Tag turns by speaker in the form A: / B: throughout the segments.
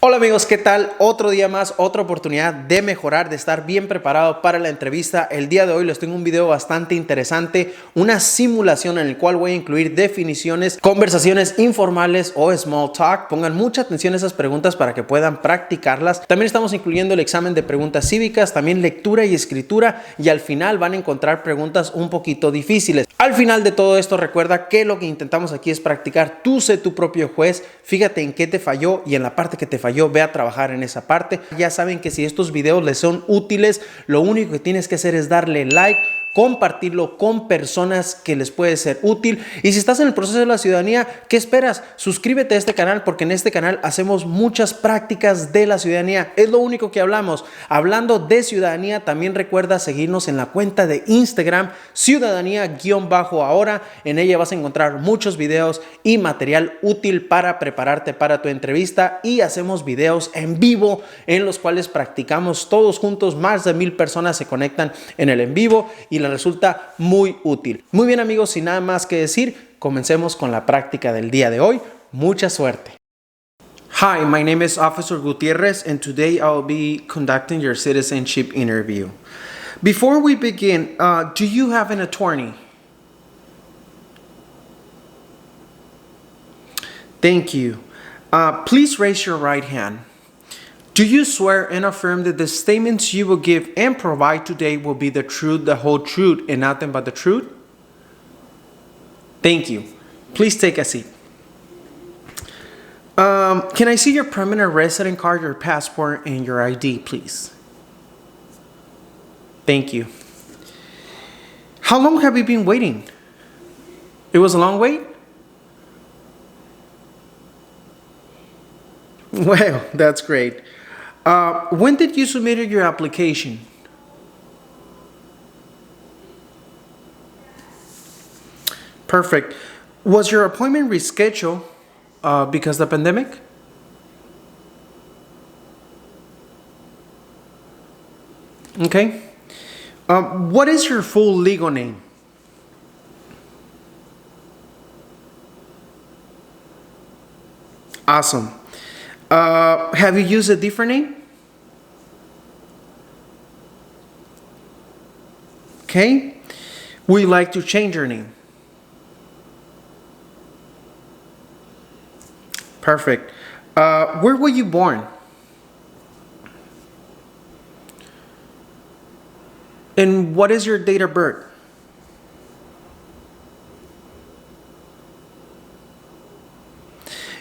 A: Hola amigos, ¿qué tal? Otro día más, otra oportunidad de mejorar, de estar bien preparado para la entrevista. El día de hoy les tengo un video bastante interesante, una simulación en el cual voy a incluir definiciones, conversaciones informales o small talk. Pongan mucha atención a esas preguntas para que puedan practicarlas. También estamos incluyendo el examen de preguntas cívicas, también lectura y escritura, y al final van a encontrar preguntas un poquito difíciles. Al final de todo esto, recuerda que lo que intentamos aquí es practicar. Tú sé tu propio juez, fíjate en qué te falló y en la parte que te falló ve a trabajar en esa parte. Ya saben que si estos videos les son útiles, lo único que tienes que hacer es darle like, compartirlo con personas que les puede ser útil. Y si estás en el proceso de la ciudadanía, ¿qué esperas? Suscríbete a este canal, porque en este canal hacemos muchas prácticas de la ciudadanía. Es lo único que hablamos. Hablando de ciudadanía, también recuerda seguirnos en la cuenta de Instagram, ciudadanía_ahora. En ella vas a encontrar muchos videos y material útil para prepararte para tu entrevista, y hacemos videos en vivo en los cuales practicamos todos juntos. Más de 1000 personas se conectan en el en vivo y les resulta muy útil. Muy bien amigos, sin nada más que decir, comencemos con la práctica del día de hoy. Mucha suerte. Hi, my name is Officer Gutierrez, and today I will be conducting your citizenship interview. Before we begin, do you have an attorney? Thank you. Please raise your right hand. Do you swear and affirm that the statements you will give and provide today will be the truth, the whole truth, and nothing but the truth? Thank you. Please take a seat. Can I see your permanent resident card, your passport, and your ID, please? Thank you. How long have you been waiting? It was a long wait? Well, that's great. When did you submit your application? Perfect. Was your appointment rescheduled because of the pandemic? Okay. What is your full legal name? Awesome. Have you used a different name? Okay. Would you like to change your name? Perfect. Where were you born? And what is your date of birth?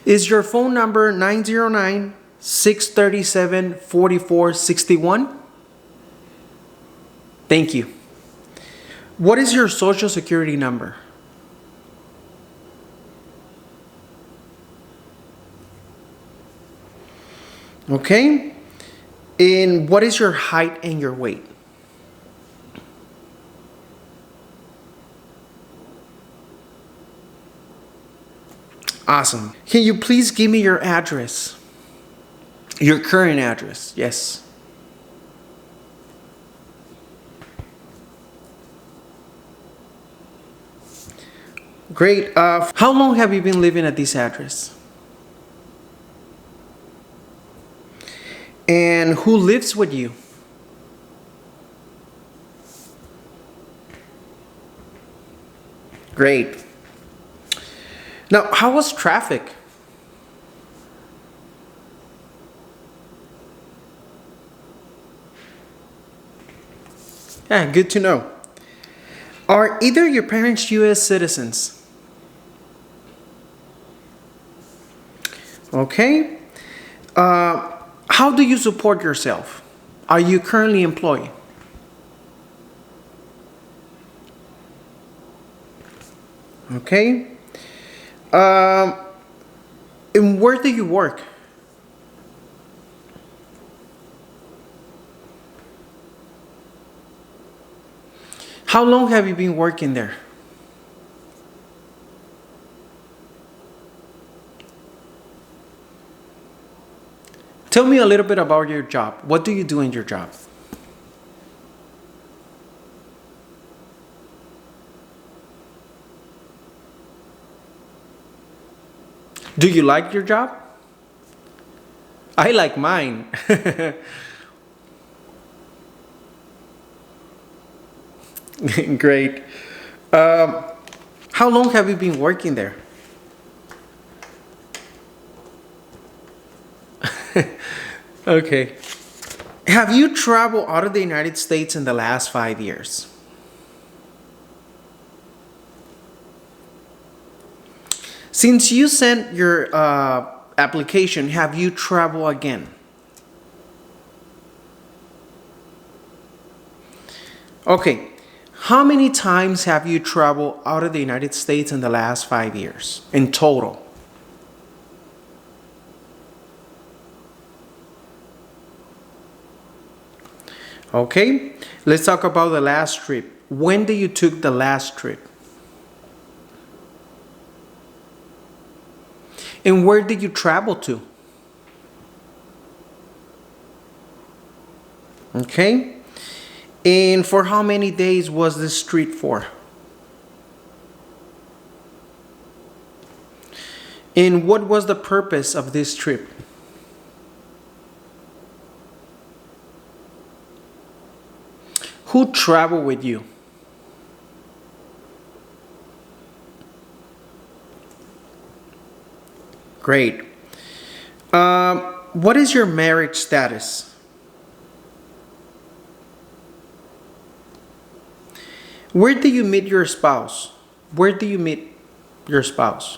A: Is your phone number 909-637-4461? Thank you. What is your social security number? Okay. And what is your height and your weight? Awesome. Can you please give me your address? Your current address, yes. Great. How long have you been living at this address? And who lives with you? Great. Now, how was traffic? Yeah, good to know. Are either your parents U.S. citizens? Okay. How do you support yourself? Are you currently employed? Okay. And where do you work? How long have you been working there? Tell me a little bit about your job. What do you do in your job? Do you like your job? I like mine. Great. How long have you been working there? Okay. Have you traveled out of the United States in the last 5 years? Since you sent your application, have you traveled again? Okay. How many times have you traveled out of the United States in the last 5 years in total? Okay, let's talk about the last trip. When did you took the last trip? And where did you travel to? Okay, and for how many days was this trip for? And what was the purpose of this trip? Who traveled with you? Great. What is your marriage status? Where do you meet your spouse? Where do you meet your spouse?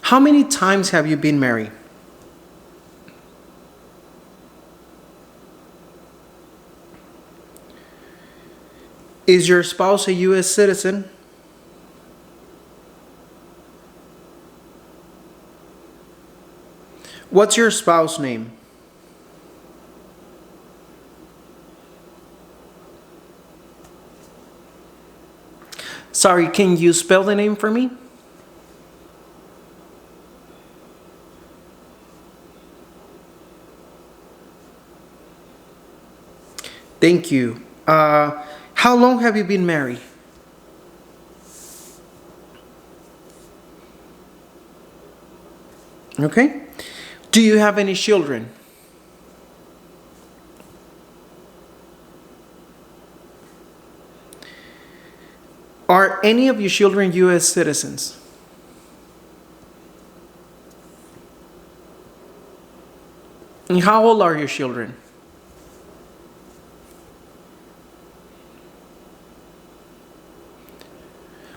A: How many times have you been married? Is your spouse a U.S. citizen? What's your spouse's name? Sorry, can you spell the name for me? Thank you. How long have you been married? Okay. Do you have any children? Are any of your children U.S. citizens? And how old are your children?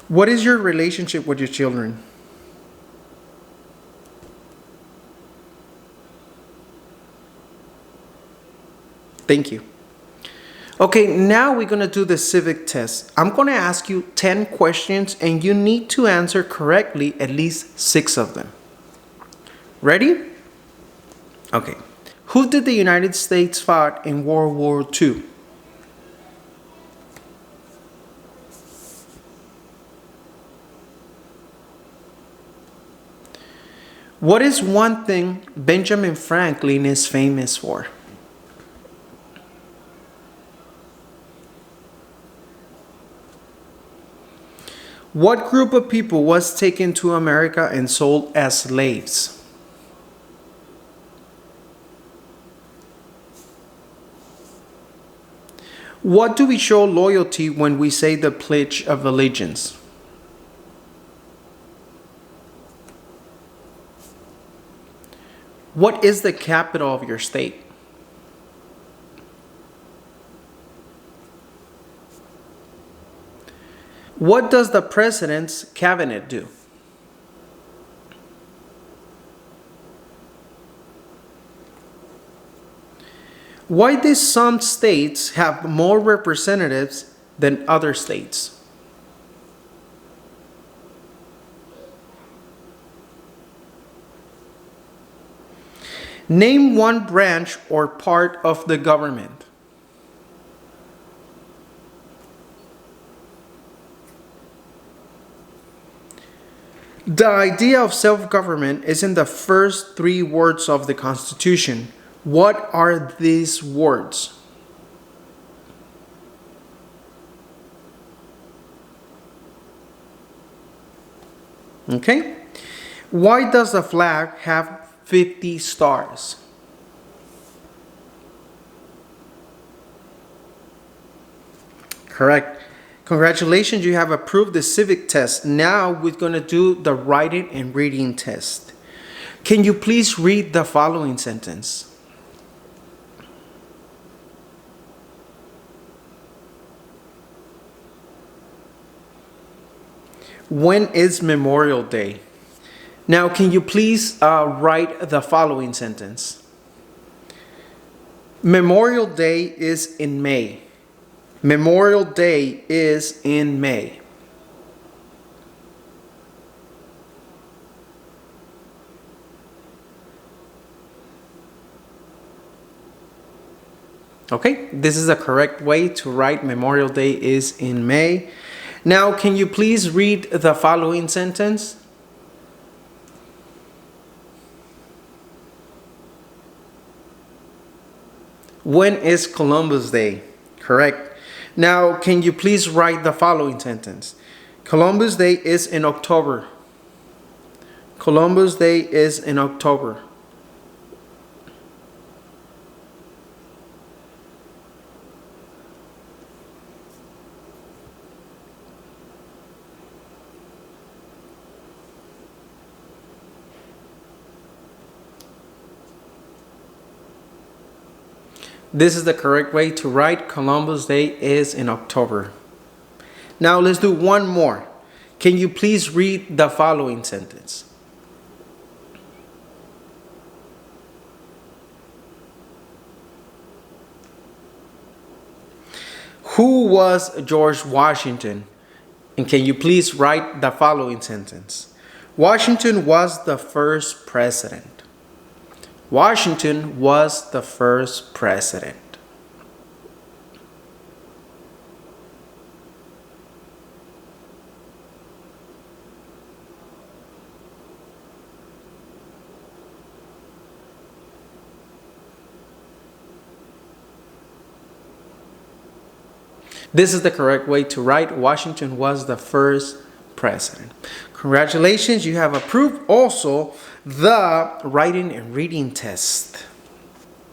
A: What is your relationship with your children? Thank you. Okay, now we're going to do the civic test. I'm going to ask you 10 questions and you need to answer correctly at least 6 of them. Ready? Okay. Who did the United States fight in World War II? What is one thing Benjamin Franklin is famous for? What group of people was taken to America and sold as slaves? What do we show loyalty when we say the Pledge of Allegiance? What is the capital of your state? What does the president's cabinet do? Why do some states have more representatives than other states? Name one branch or part of the government. The idea of self-government is in the first 3 words of the Constitution. What are these words? Okay? Why does the flag have 50 stars? Correct. Congratulations, you have approved the civic test. Now we're going to do the writing and reading test. Can you please read the following sentence? When is Memorial Day? Now, can you please write the following sentence? Memorial Day is in May. Memorial Day is in May. Okay, this is the correct way to write Memorial Day is in May. Now, can you please read the following sentence? When is Columbus Day? Correct. Now, can you please write the following sentence? Columbus Day is in October. Columbus Day is in October. This is the correct way to write Columbus Day is in October. Now let's do one more. Can you please read the following sentence? Who was George Washington? And can you please write the following sentence? Washington was the first president. Washington was the first president. This is the correct way to write Washington was the first president. Congratulations, you have approved also the writing and reading test.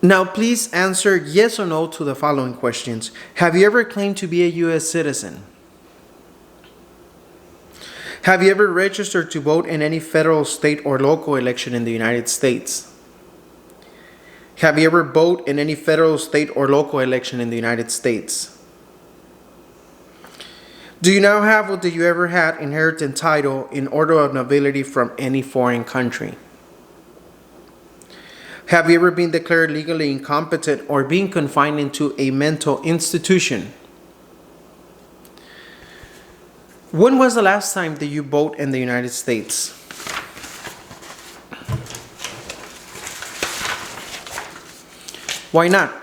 A: Now please answer yes or no to the following questions. Have you ever claimed to be a U.S. citizen? Have you ever registered to vote in any federal, state, or local election in the United States? Have you ever voted in any federal, state, or local election in the United States? Do you now have or do you ever had inheritance title in order of nobility from any foreign country? Have you ever been declared legally incompetent or been confined into a mental institution? When was the last time that you voted in the United States? Why not?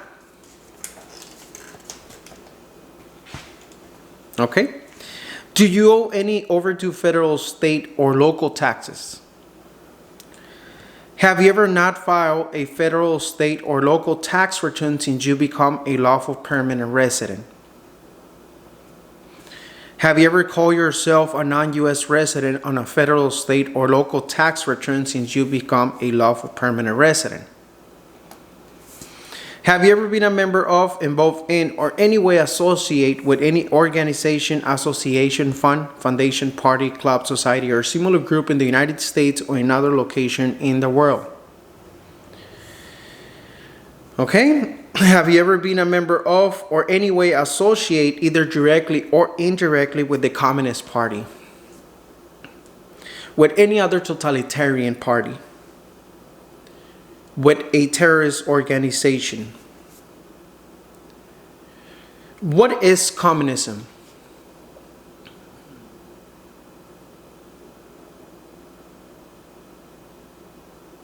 A: Okay. Do you owe any overdue federal, state, or local taxes? Have you ever not filed a federal, state, or local tax return since you become a lawful permanent resident? Have you ever called yourself a non-U.S. resident on a federal, state, or local tax return since you become a lawful permanent resident? Have you ever been a member of, involved in, or any way associate with any organization, association, fund, foundation, party, club, society, or similar group in the United States or another location in the world? Okay. Have you ever been a member of, or any way associate, either directly or indirectly, with the Communist Party? With any other totalitarian party? With a terrorist organization? What is communism?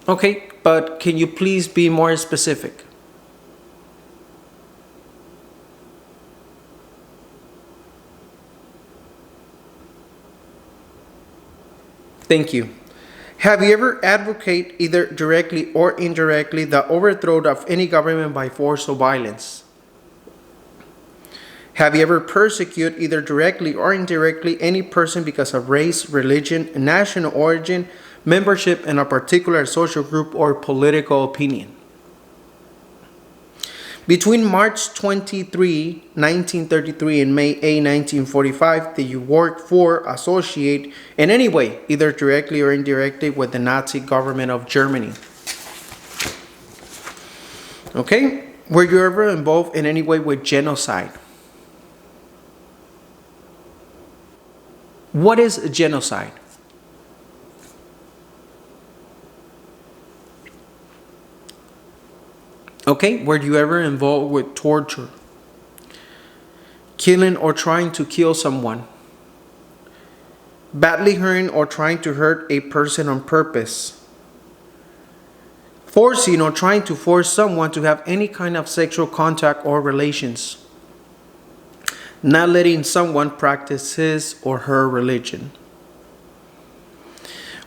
A: Okay, but can you please be more specific? Thank you. Have you ever advocated, either directly or indirectly, the overthrow of any government by force or violence? Have you ever persecuted, either directly or indirectly, any person because of race, religion, national origin, membership in a particular social group, or political opinion? Between March 23, 1933 and May 8, 1945, did you work for, associate in any way, either directly or indirectly, with the Nazi government of Germany? Okay, were you ever involved in any way with genocide? What is genocide? Okay, were you ever involved with torture, killing or trying to kill someone, badly hurting or trying to hurt a person on purpose, forcing or trying to force someone to have any kind of sexual contact or relations, not letting someone practice his or her religion?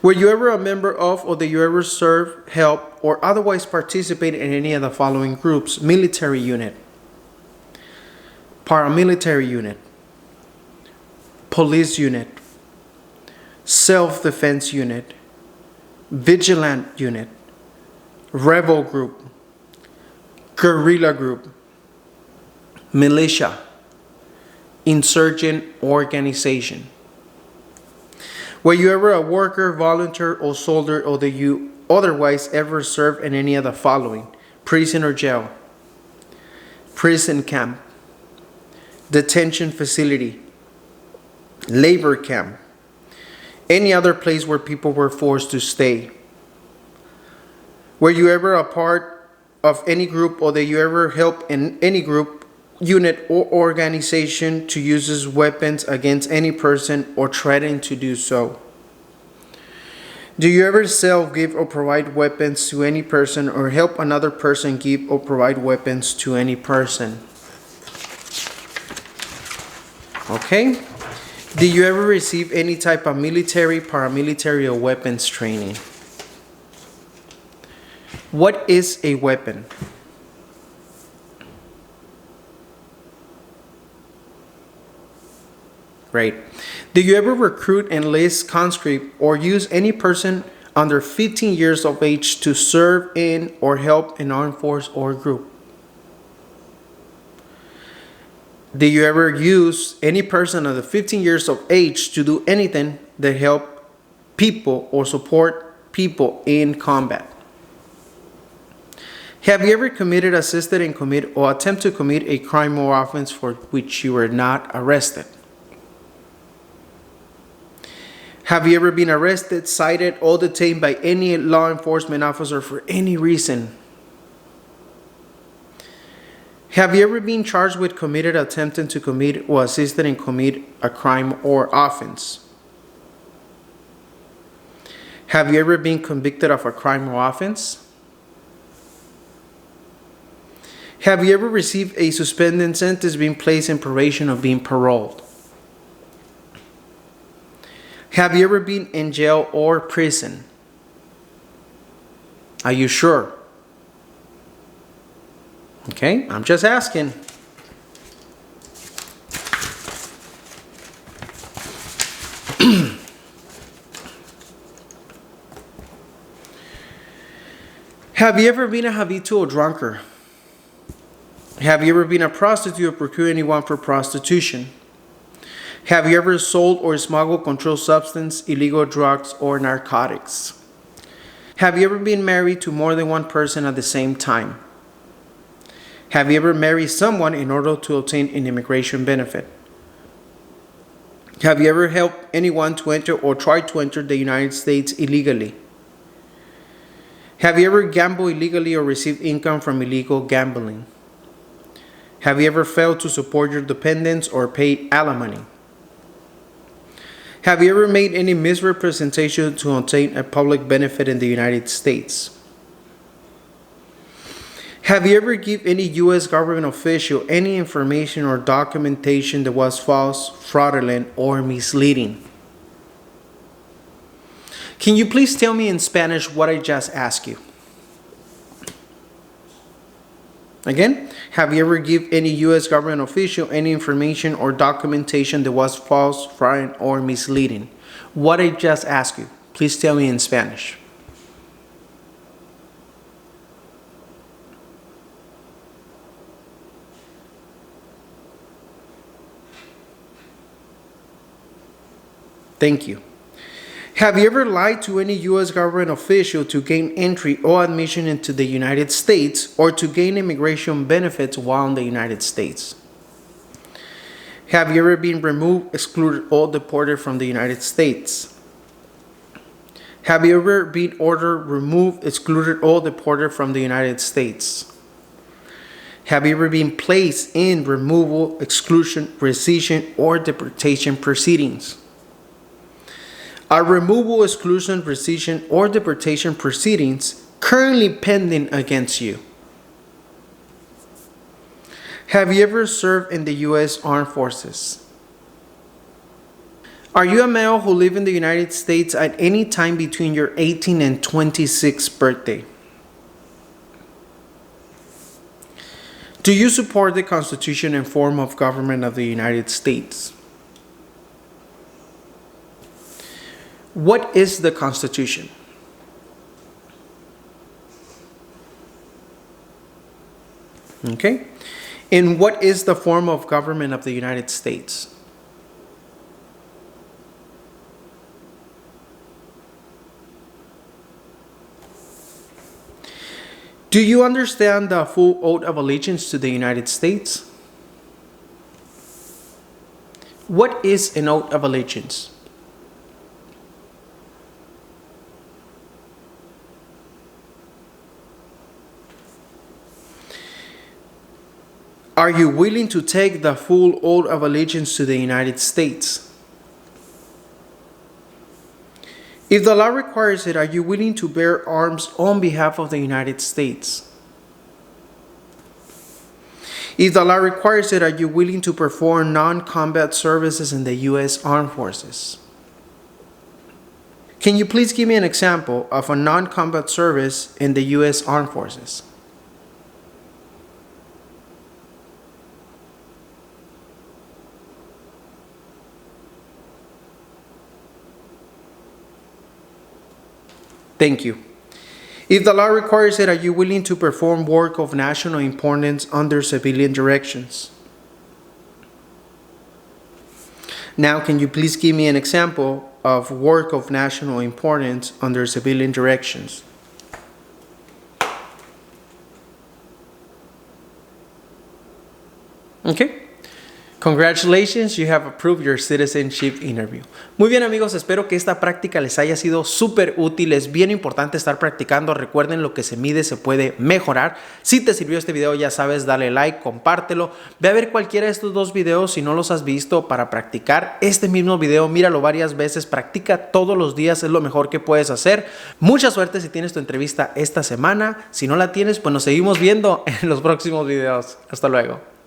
A: Were you ever a member of, or did you ever serve, help, or otherwise participate in any of the following groups? Military unit, paramilitary unit, police unit, self-defense unit, vigilant unit, rebel group, guerrilla group, militia, insurgent organization? Were you ever a worker, volunteer, or soldier, or did you otherwise ever serve in any of the following? Prison or jail, prison camp, detention facility, labor camp, any other place where people were forced to stay? Were you ever a part of any group, or did you ever help in any group, unit, or organization to use weapons against any person or threaten to do so? Do you ever sell, give, or provide weapons to any person, or help another person give or provide weapons to any person? Okay. Did you ever receive any type of military, paramilitary, or weapons training? What is a weapon? Right. Do you ever recruit, enlist, conscript, or use any person under 15 years of age to serve in or help an armed force or group? Do you ever use any person under 15 years of age to do anything that help people or support people in combat? Have you ever committed, assisted in, commit, or attempt to commit a crime or offense for which you were not arrested? Have you ever been arrested, cited, or detained by any law enforcement officer for any reason? Have you ever been charged with committed, attempting to commit, or assisted in commit a crime or offense? Have you ever been convicted of a crime or offense? Have you ever received a suspended sentence, being placed in probation, or being paroled? Have you ever been in jail or prison? Are you sure? Okay, I'm just asking. Have you ever been a habitual drunkard? Have you ever been a prostitute or procured anyone for prostitution? Have you ever sold or smuggled controlled substance, illegal drugs, or narcotics? Have you ever been married to more than one person at the same time? Have you ever married someone in order to obtain an immigration benefit? Have you ever helped anyone to enter or try to enter the United States illegally? Have you ever gambled illegally or received income from illegal gambling? Have you ever failed to support your dependents or pay alimony? Have you ever made any misrepresentation to obtain a public benefit in the United States? Have you ever given any U.S. government official any information or documentation that was false, fraudulent, or misleading? Can you please tell me in Spanish what I just asked you? Again, have you ever given any U.S. government official any information or documentation that was false, fraudulent, or misleading? What I just asked you, please tell me in Spanish. Thank you. Have you ever lied to any U.S. government official to gain entry or admission into the United States or to gain immigration benefits while in the United States? Have you ever been removed, excluded, or deported from the United States? Have you ever been ordered, removed, excluded, or deported from the United States? Have you ever been placed in removal, exclusion, rescission, or deportation proceedings? Are removal, exclusion, rescission, or deportation proceedings currently pending against you? Have you ever served in the U.S. Armed Forces? Are you a male who lived in the United States at any time between your 18th and 26th birthday? Do you support the Constitution and form of government of the United States? What is the Constitution? Okay. And what is the form of government of the United States? Do you understand the full oath of allegiance to the United States? What is an oath of allegiance? Are you willing to take the full oath of allegiance to the United States? If the law requires it, are you willing to bear arms on behalf of the United States? If the law requires it, are you willing to perform non-combat services in the U.S. Armed Forces? Can you please give me an example of a non-combat service in the U.S. Armed Forces? Thank you. If the law requires it, are you willing to perform work of national importance under civilian directions? Now, can you please give me an example of work of national importance under civilian directions? Okay. Congratulations, you have approved your citizenship interview. Muy bien amigos, espero que esta práctica les haya sido súper útil. Es bien importante estar practicando. Recuerden, lo que se mide se puede mejorar. Si te sirvió este video, ya sabes, dale like, compártelo. Ve a ver cualquiera de estos dos videos si no los has visto para practicar este mismo video. Míralo varias veces, practica todos los días, es lo mejor que puedes hacer. Mucha suerte si tienes tu entrevista esta semana. Si no la tienes, pues nos seguimos viendo en los próximos videos. Hasta luego.